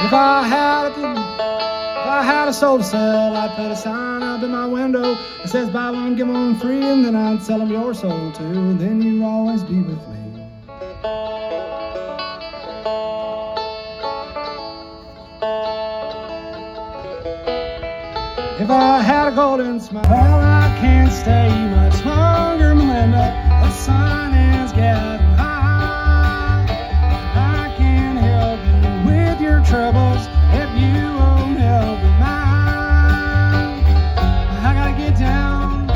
If I had a soul to sell, I'd put a sign up in my window that says buy one, give one free, and then I'd sell them your soul too, and then you'd always be with me. If I had a golden smile, well, I can't stay much longer, Melinda. The sun is getting high. I can't help you with your troubles if you won't help with mine. I gotta get down to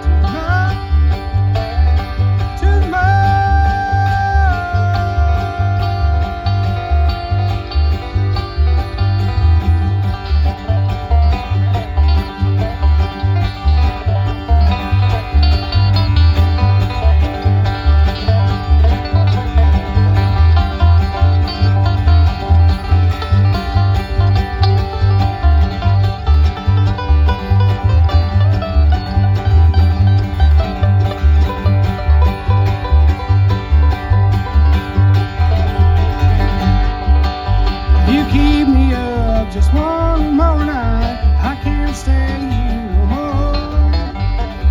the mud. Keep me up just one more night. I can't stay here no more.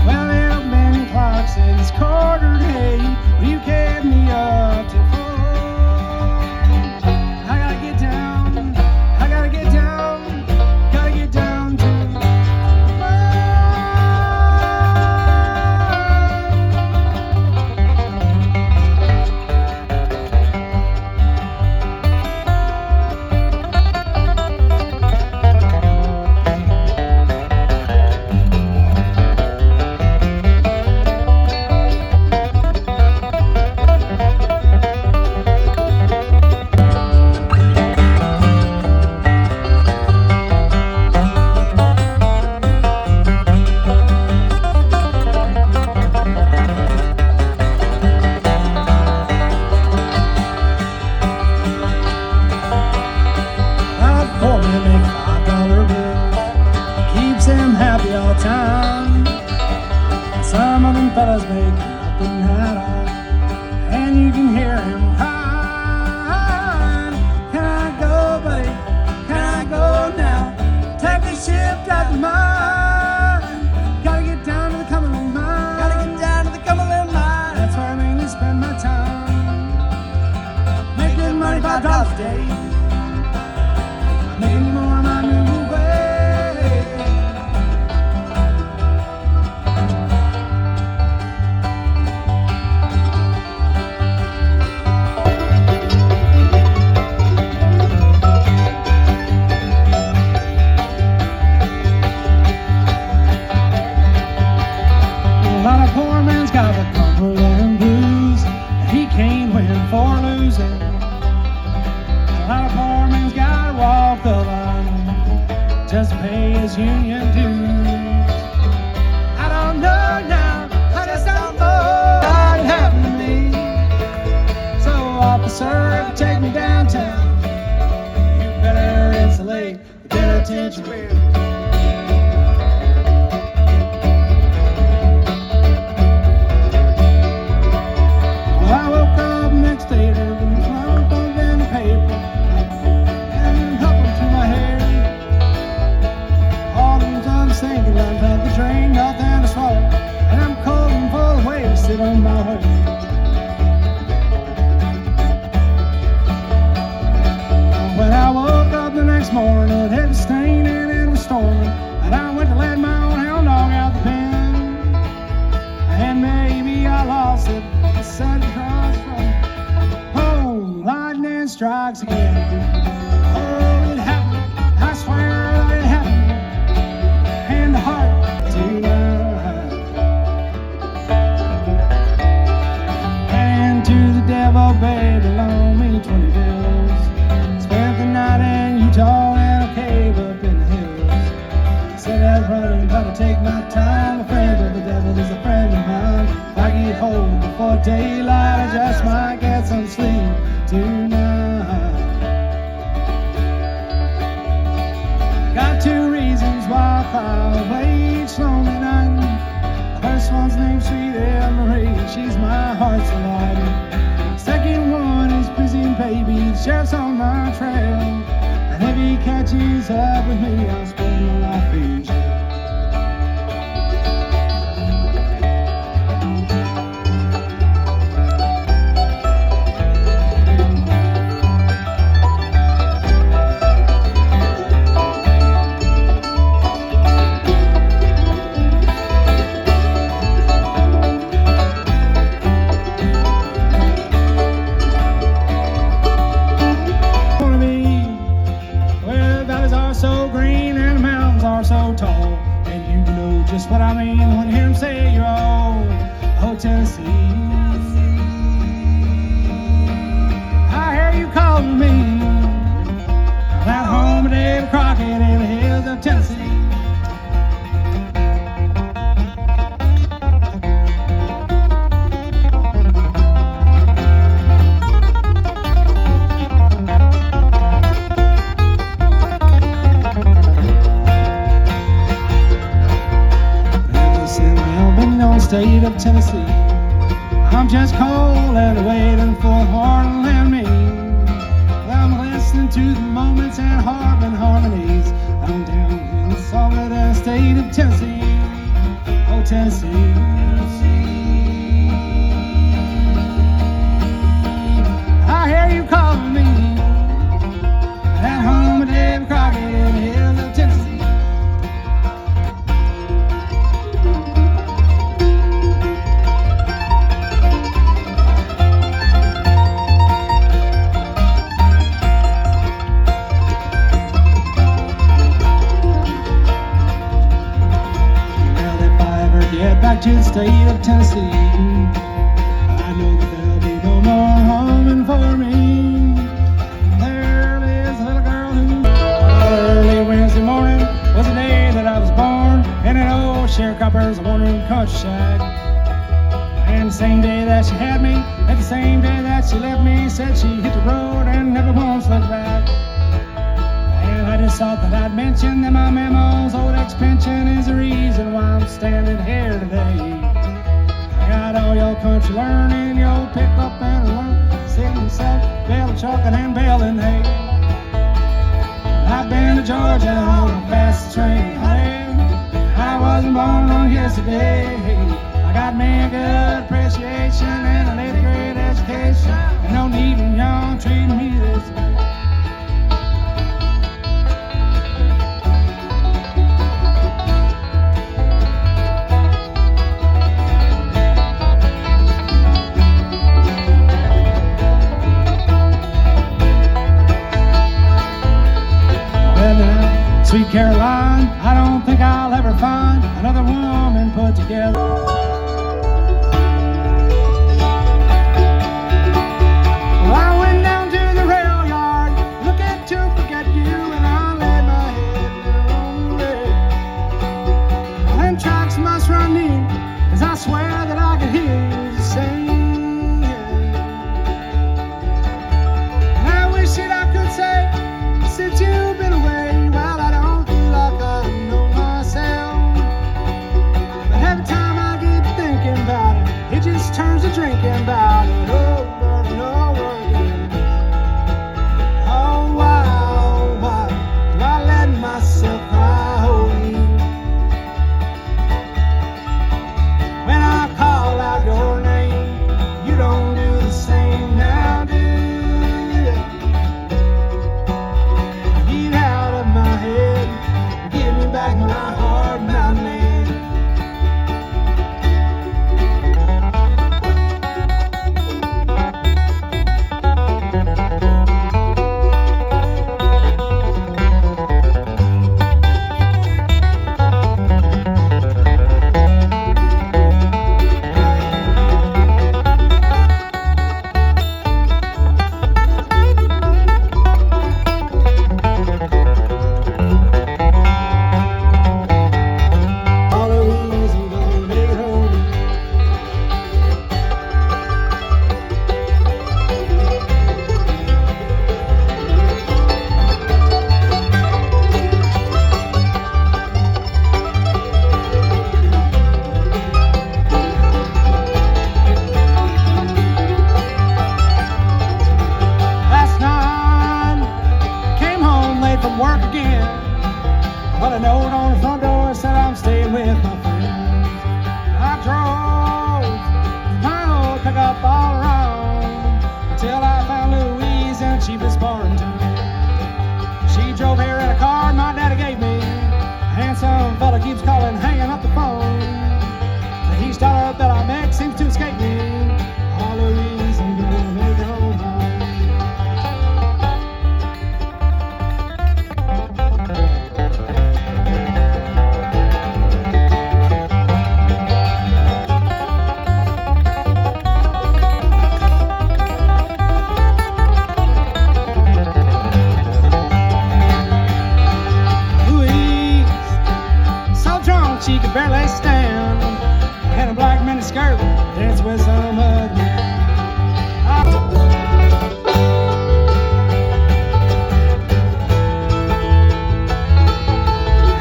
Well, there have been clocks since 8:15, but you kept me up till 4. I gotta get down to the mud. All time. Some of them fellas make nothing at all, and you can hear him crying. Can I go, buddy? Can I go now? Take the ship out of mine. Gotta get down to the Cumberland mine. That's where I mainly spend my time. Making money $5 a day. I'm making more of my new way. A lot of poor man's got the Cumberland blues. He can't win for losing. A lot of poor man's gotta walk the line just to pay his union dues. I don't know now, I just don't know what happened to me. So officer, take me downtown. You better insulate the penitentiary. Train, nothing to swallow, and I'm cold and full of wasted on my way. When I woke up the next morning, it was staining and it was storming, and I went to let my own hound dog out the pen, and maybe I lost it. The sun crossed from home, lightning strikes again. Oh, it happened, I swear it happened, and the heart. And to the devil, baby, loan me 20 bills. Spent the night in Utah and a cave up in the hills. Said I was running, but I take my time. A friend of the devil is a friend of mine. If I get home before daylight, I just might get some sleep tonight. Got 2 reasons why I cry away each lonely night. The first one's named Sweet Anne Marie, she's my heart's delight. Second one is baby, the sheriff's on my trail. And if he catches up with me, I'll spend my life in jail. So green and the mountains are so tall, and you know just what I mean when you hear them say you're all, oh Tennessee. I hear you calling me about home of Dave Crockett in the hills of Tennessee. State of Tennessee, I'm just cold and waiting for a heart to land me. I'm listening to the moments and harping harmonies. I'm down in the solid state of Tennessee, oh Tennessee. I hear you calling me at home of Dave Crockett in the hills of Tennessee. Back to the state of Tennessee, I know that there'll be no more home for me. There lives a little girl who early Wednesday morning was the day that I was born in an old sharecropper's one-room country shack. And the same day that she had me, at the same day that she left me, said she hit the road and never once looked back. And I just thought that I'd mention that my memo's old ex-pension is the reason why I'm standing here today. I got all your country learning, your pickup and learn, sitting south, baling chocolate and baling hay. I've been to Georgia on the fastest train, honey. I wasn't born on yesterday. I got me a good appreciation and an 8th grade education, and no need in y'all treating me this way. Sweet Caroline, I don't think I'll ever find another woman put together. Well, I went down to the rail yard, looking to forget you, and I laid my head on the rail. Them tracks must run near, 'cause I swear that I could hear you sing. And I wish that I could say, since you've been away, well, I don't feel like from work again. Put a note on the front door, said I'm staying with my friends. I drove my old pickup all around until I found Louise in the cheapest bar in town. She drove here in a car my daddy gave me. A handsome fella keeps calling, hanging up the phone. Each dollar that I make seems to escape me. Oh, Louise, I'm gonna make it home. She could barely stand, had a black miniskirt, danced with some other man.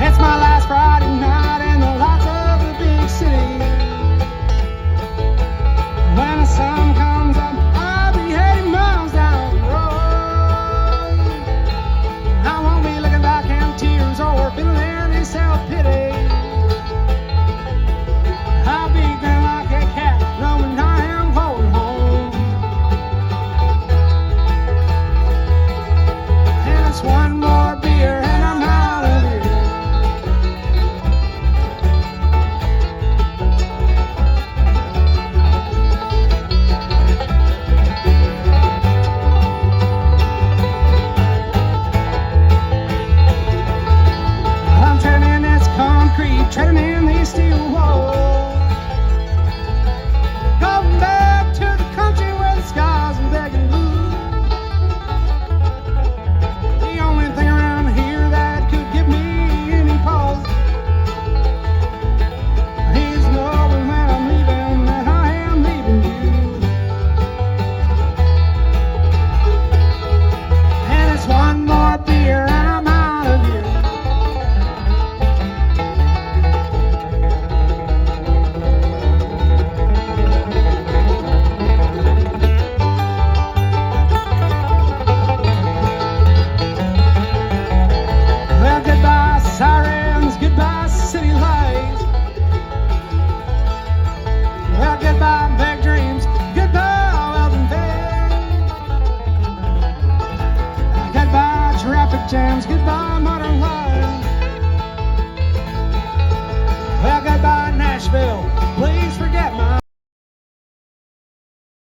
It's my last Friday night in the lights of the big city. When the sun comes up, I'll be heading miles down the road. I won't be looking back in tears or feeling any self-pity. I'll be gone like a cat, knowing I am going home. And it's one more beer and I'm out of here. I'm treading in this concrete, treading in these steel walls. Sirens, goodbye city lights. Well, goodbye big dreams, goodbye love and faith. Goodbye traffic jams, goodbye modern life. Well, goodbye Nashville.